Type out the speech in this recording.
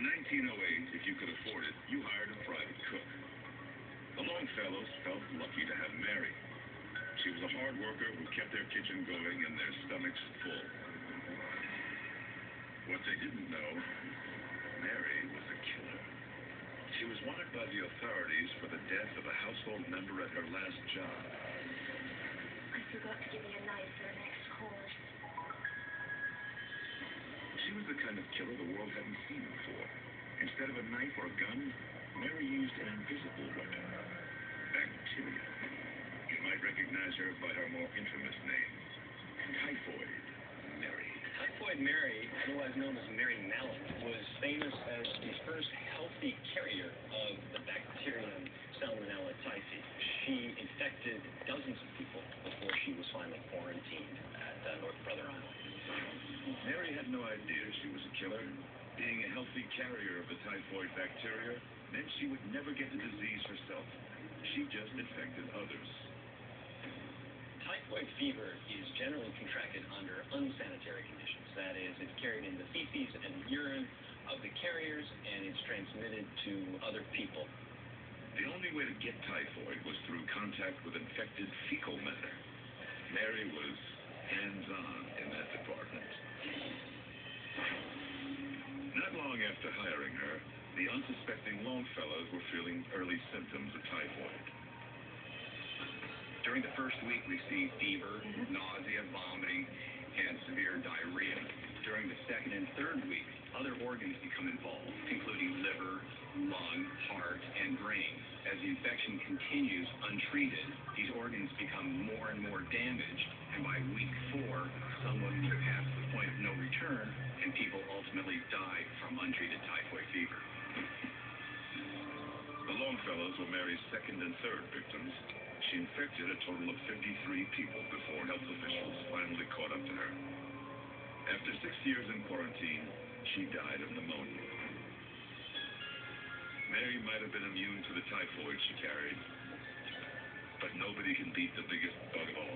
In 1908, if you could afford it, you hired a private cook. The Longfellows felt lucky to have Mary. She was a hard worker who kept their kitchen going and their stomachs full. What they didn't know, Mary was a killer. She was wanted by the authorities for the death of a household member at her last job. I forgot to give you a knife for the next course. She was the kind of killer the world hadn't seen before. Instead of a knife or a gun, Mary used an invisible weapon. Bacteria. You might recognize her by her more infamous name. Typhoid Mary. Typhoid Mary, otherwise known as Mary Mallett, was famous as the first healthy carrier of the bacterium Salmonella typhi. She infected dozens of people before she was finally quarantined at North Brother Island. Mary had no idea she was a killer. Being a healthy carrier of the typhoid bacteria meant she would never get the disease herself. She just infected others. Typhoid fever is generally contracted under unsanitary conditions. That is, it's carried in the feces and urine of the carriers, and it's transmitted to other people. The only way to get typhoid was through contact with infected fecal matter. Mary was hands-on in that department. Not long after hiring her, the unsuspecting Longfellows were feeling early symptoms of typhoid. During the first week, we see fever, nausea, vomiting, and severe diarrhea. During the second and third week, other organs become involved, including liver, lung, heart, and brain. As the infection continues untreated, these organs become more and more damaged, and by week 4, some will be past the point of no return, and people ultimately die from untreated typhoid fever. The Longfellows were Mary's second and third victims. She infected a total of 53 people before health officials finally caught up to her. After 6 years in quarantine, she died of pneumonia. Mary might have been immune to the typhoid she carried, but nobody can beat the biggest bug of all.